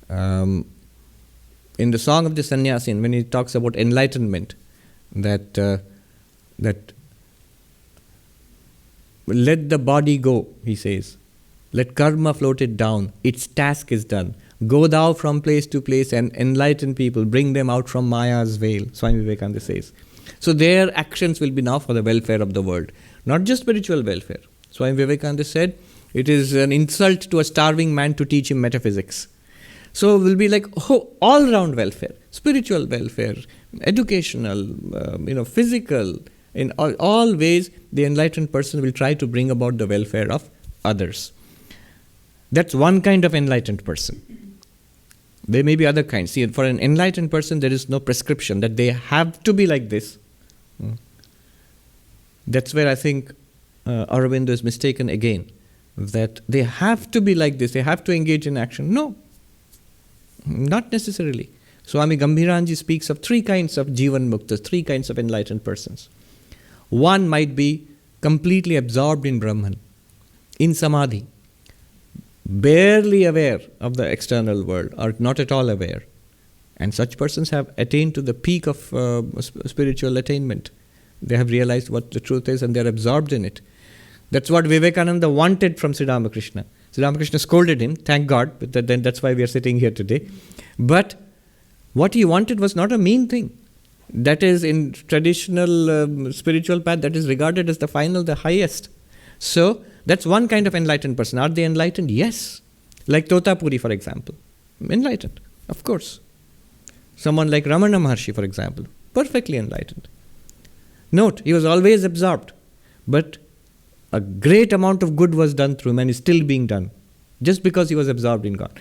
In the Song of the Sannyasin, when he talks about enlightenment, that let the body go, he says. Let karma float it down. Its task is done. Go thou from place to place and enlighten people. Bring them out from Maya's veil, Swami Vivekananda says. So their actions will be now for the welfare of the world. Not just spiritual welfare. Swami Vivekananda said, it is an insult to a starving man to teach him metaphysics. So it will be like all-round welfare, spiritual welfare, educational, physical. In all ways, the enlightened person will try to bring about the welfare of others. That's one kind of enlightened person. There may be other kinds. See, for an enlightened person, there is no prescription that they have to be like this. That's where I think Aurobindo is mistaken again, that they have to be like this, they have to engage in action. No, not necessarily. Swami Gambhiranji speaks of three kinds of Jivan Muktas, three kinds of enlightened persons. One might be completely absorbed in Brahman, in Samadhi, barely aware of the external world, or not at all aware. And such persons have attained to the peak of spiritual attainment. They have realized what the truth is and they are absorbed in it. That's what Vivekananda wanted from Sri Ramakrishna. Sri Ramakrishna scolded him, thank God, but then that's why we are sitting here today. But what he wanted was not a mean thing. That is, in traditional spiritual path, that is regarded as the final, the highest. So, that's one kind of enlightened person. Are they enlightened? Yes. Like Totapuri, for example. Enlightened, of course. Someone like Ramana Maharshi, for example. Perfectly enlightened. Note, he was always absorbed. But a great amount of good was done through him and is still being done. Just because he was absorbed in God.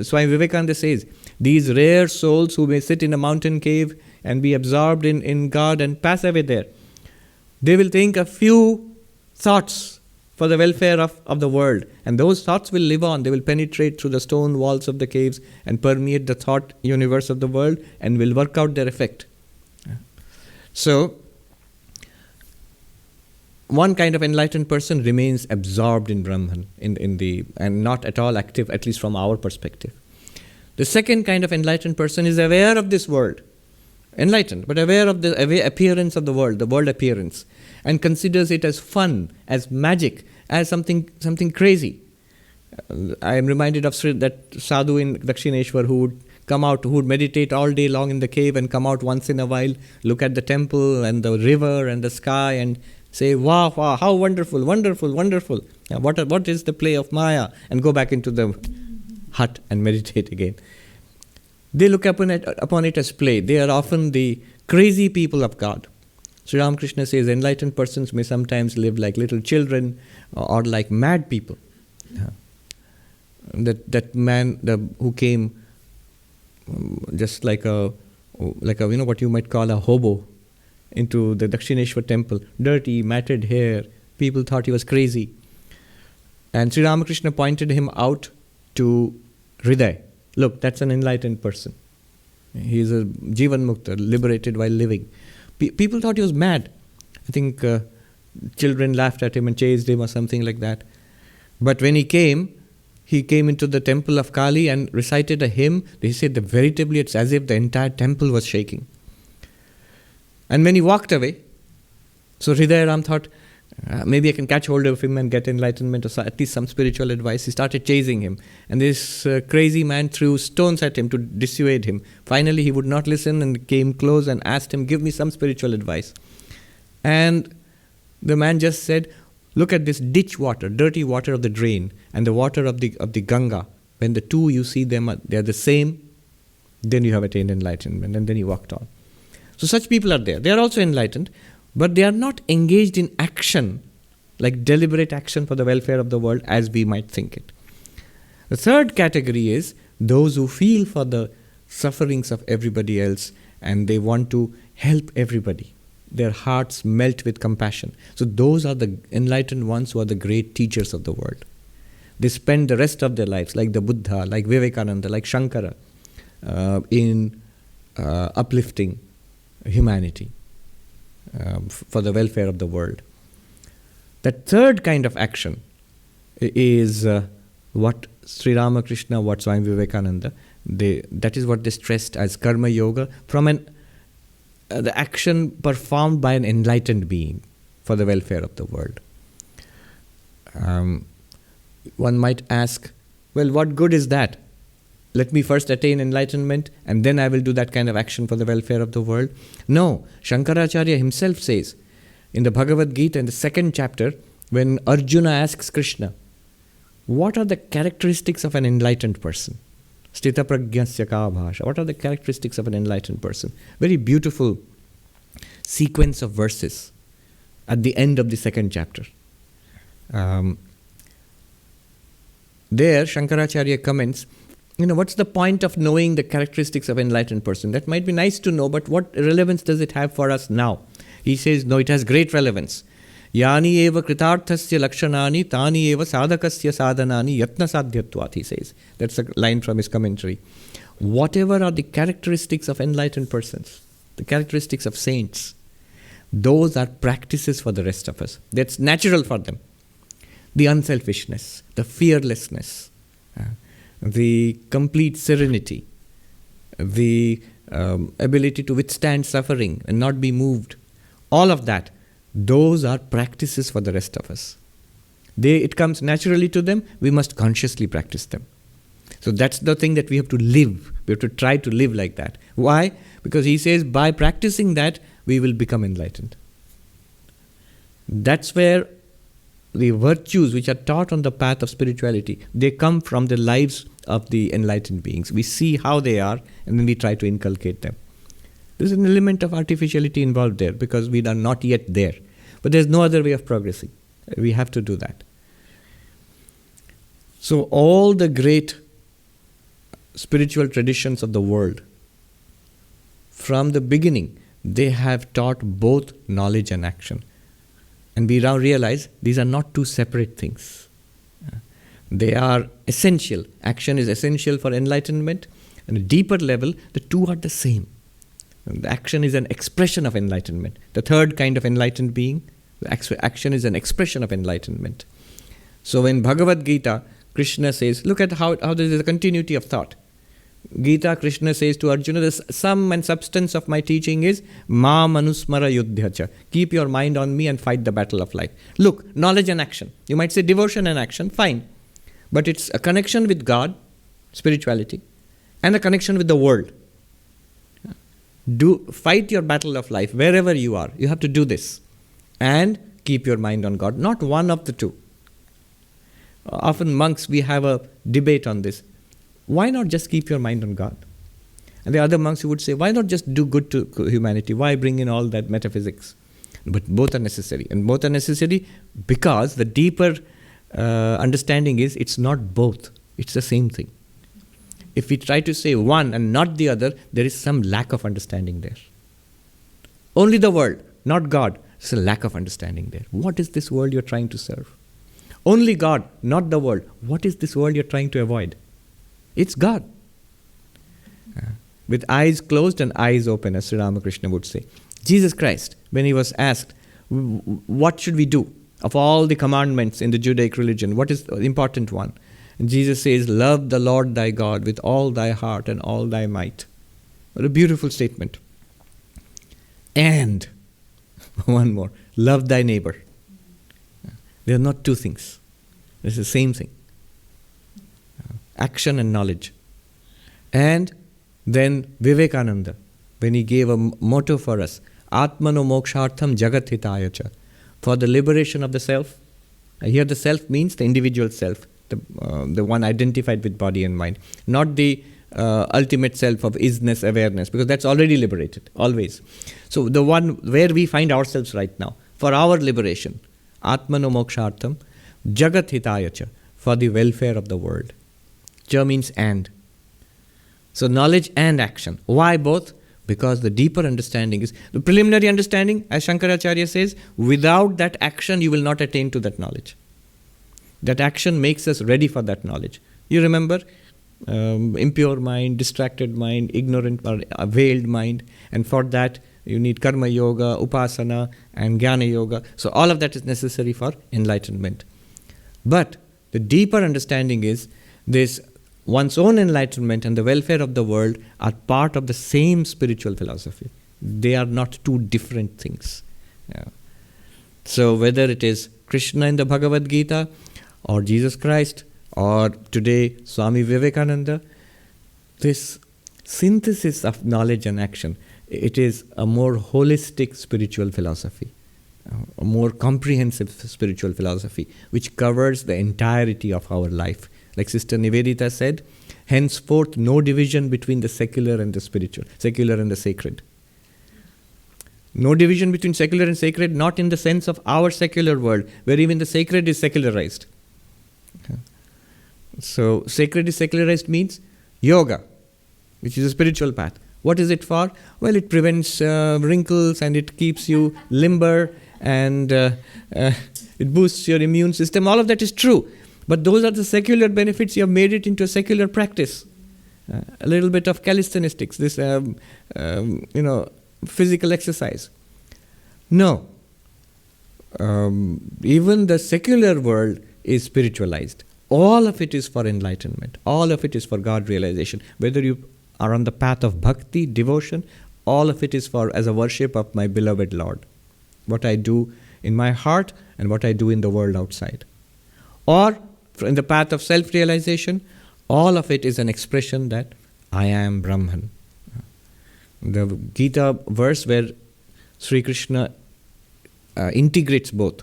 Swami Vivekananda says, these rare souls who may sit in a mountain cave and be absorbed in God and pass away there, they will think a few thoughts for the welfare of the world. And those thoughts will live on. They will penetrate through the stone walls of the caves and permeate the thought universe of the world and will work out their effect. So, one kind of enlightened person remains absorbed in Brahman and not at all active, at least from our perspective. The second kind of enlightened person is aware of this world. Enlightened, but aware of the appearance of the world appearance, and considers it as fun, as magic, as something crazy. I am reminded of that sadhu in Dakshineshwar who would come out, who would meditate all day long in the cave and come out once in a while, look at the temple and the river and the sky and say, wow, how wonderful, wonderful, wonderful. What is the play of Maya? And go back into the hut and meditate again. They look upon it as play. They are often the crazy people of God. Sri Ramakrishna says enlightened persons may sometimes live like little children or like mad people. That man who came just like a what you might call a hobo into the Dakshineshwar temple, dirty, matted hair. People thought he was crazy. And Sri Ramakrishna pointed him out to Hriday. Look, that's an enlightened person. He is a Jivan Mukta, liberated while living. People thought he was mad. I think children laughed at him and chased him or something like that. But when he came into the temple of Kali and recited a hymn. They said that veritably it's as if the entire temple was shaking. And when he walked away, so Hriday Ram thought, maybe I can catch hold of him and get enlightenment or at least some spiritual advice. He started chasing him. And this crazy man threw stones at him to dissuade him. Finally, he would not listen and came close and asked him, give me some spiritual advice. And the man just said, look at this ditch water, dirty water of the drain, and the water of the Ganga. When the two you see them, they are the same, then you have attained enlightenment. And then he walked on. So such people are there. They are also enlightened, but they are not engaged in action, like deliberate action for the welfare of the world as we might think it. The third category is those who feel for the sufferings of everybody else and they want to help everybody. Their hearts melt with compassion. So those are the enlightened ones who are the great teachers of the world. They spend the rest of their lives, like the Buddha, like Vivekananda, like Shankara, in uplifting humanity for the welfare of the world. That third kind of action is what Sri Ramakrishna, what Swami Vivekananda, that is what they stressed as karma yoga, from the action performed by an enlightened being for the welfare of the world. One might ask, well, what good is that? Let me first attain enlightenment and then I will do that kind of action for the welfare of the world. No, Shankaracharya himself says in the Bhagavad Gita in the 2nd chapter, when Arjuna asks Krishna, what are the characteristics of an enlightened person? Sthita pragyasya ka bhasha. What are the characteristics of an enlightened person? Very beautiful sequence of verses at the end of the 2nd chapter. There, Shankaracharya comments, what's the point of knowing the characteristics of an enlightened person? That might be nice to know, but what relevance does it have for us now? He says, no, it has great relevance. Yani eva kritarthasya lakshanani tani eva sadhakasya sadhanani yatna sadhyatvat, he says. That's a line from his commentary. Whatever are the characteristics of enlightened persons, the characteristics of saints, those are practices for the rest of us. That's natural for them. The unselfishness, the fearlessness, the complete serenity, the ability to withstand suffering and not be moved, all of that, those are practices for the rest of us. It comes naturally to them, we must consciously practice them. So that's the thing that we have to live. We have to try to live like that. Why? Because he says by practicing that, we will become enlightened. That's where the virtues which are taught on the path of spirituality, they come from the lives of the enlightened beings. We see how they are and then we try to inculcate them. There's an element of artificiality involved there because we are not yet there. But there's no other way of progressing. We have to do that. So all the great spiritual traditions of the world, from the beginning, they have taught both knowledge and action. And we now realize these are not two separate things. They are essential. Action is essential for enlightenment. On a deeper level, the two are the same. The action is an expression of enlightenment. The third kind of enlightened being, action is an expression of enlightenment. So in Bhagavad Gita, Krishna says, look at how there is a continuity of thought. Gita, Krishna says to Arjuna, the sum and substance of my teaching is ma manusmara yuddhyacha. Keep your mind on me and fight the battle of life. Look, knowledge and action. You might say devotion and action, fine. But it's a connection with God, spirituality, and a connection with the world. Fight your battle of life wherever you are. You have to do this. And keep your mind on God. Not one of the two. Often monks, we have a debate on this. Why not just keep your mind on God? And the other monks who would say, why not just do good to humanity? Why bring in all that metaphysics? But both are necessary. And both are necessary because the deeper understanding is it's not both. It's the same thing. If we try to say one and not the other, there is some lack of understanding there. Only the world, not God. There's a lack of understanding there. What is this world you're trying to serve? Only God, not the world. What is this world you're trying to avoid? It's God. With eyes closed and eyes open, as Sri Ramakrishna would say. Jesus Christ, when he was asked, what should we do? Of all the commandments in the Judaic religion, what is the important one? And Jesus says, love the Lord thy God with all thy heart and all thy might. What a beautiful statement. And, one more, love thy neighbor. They are not two things. It's the same thing. Action and knowledge. And then Vivekananda, when he gave a motto for us, Atmano mokshartham jagat hitaya cha, for the liberation of the self. Here the self means the individual self, the one identified with body and mind, not the ultimate self of isness, awareness, because that's already liberated, always. So the one where we find ourselves right now, for our liberation, Atmano mokshartham jagat hitaya cha, for the welfare of the world. Cha means and. So knowledge and action. Why both? Because the deeper understanding is, the preliminary understanding, as Shankaracharya says, without that action you will not attain to that knowledge. That action makes us ready for that knowledge. You remember, impure mind, distracted mind, ignorant or veiled mind, and for that you need karma yoga, upasana and jnana yoga. So all of that is necessary for enlightenment. But the deeper understanding is this: one's own enlightenment and the welfare of the world are part of the same spiritual philosophy. They are not two different things. Yeah. So whether it is Krishna in the Bhagavad Gita, or Jesus Christ, or today Swami Vivekananda, this synthesis of knowledge and action, it is a more holistic spiritual philosophy, a more comprehensive spiritual philosophy, which covers the entirety of our life. Like Sister Nivedita said, henceforth no division between the secular and the spiritual, secular and the sacred. No division between secular and sacred, not in the sense of our secular world, where even the sacred is secularized. So sacred is secularized means yoga, which is a spiritual path. What is it for? Well, it prevents wrinkles and it keeps you limber and it boosts your immune system. All of that is true. But those are the secular benefits. You have made it into a secular practice. A little bit of calisthenics, this physical exercise. No. Even the secular world is spiritualized. All of it is for enlightenment. All of it is for God realization. Whether you are on the path of bhakti, devotion, all of it is for as a worship of my beloved Lord. What I do in my heart and what I do in the world outside. Or in the path of self-realization, all of it is an expression that I am Brahman. The Gita verse where Sri Krishna integrates both.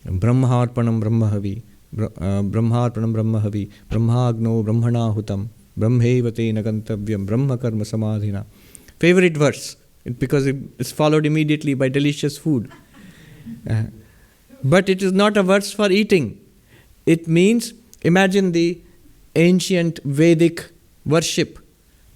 Brahmarpanam brahmahavi, brahmarpanam brahmahavi, brahmagno brahmanahutam, brahmevate nagantavyam, brahma karma samadhina. Favorite verse, because it is followed immediately by delicious food. But it is not a verse for eating. It means, imagine the ancient Vedic worship,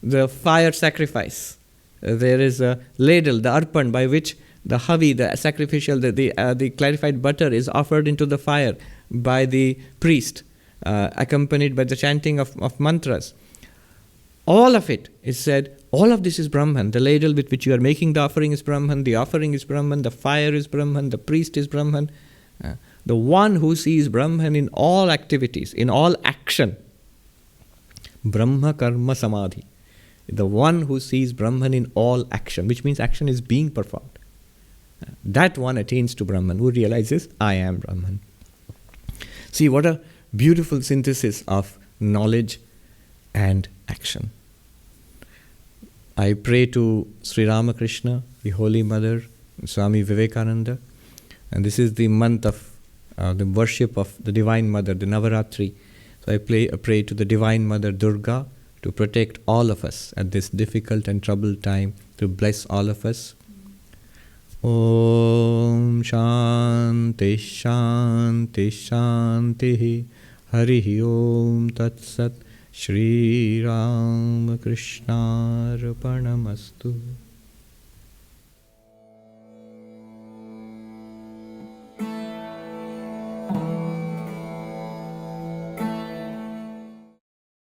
the fire sacrifice. There is a ladle, the arpan, by which the havi, the sacrificial, the clarified butter is offered into the fire by the priest, accompanied by the chanting of mantras. All of it is said, all of this is Brahman. The ladle with which you are making the offering is Brahman, the offering is Brahman, the fire is Brahman, the priest is Brahman. The one who sees Brahman in all activities, in all action, Brahma karma samadhi. The one who sees Brahman in all action, which means action is being performed. That one attains to Brahman, who realizes, I am Brahman. See, what a beautiful synthesis of knowledge and action. I pray to Sri Ramakrishna, the Holy Mother, Swami Vivekananda, and this is the month of the worship of the Divine Mother, the Navaratri. So I pray to the Divine Mother Durga to protect all of us at this difficult and troubled time, to bless all of us. Om Shanti Shanti Shanti Hari Om Tat Sat Shri Ram Krishna Arpanamastu.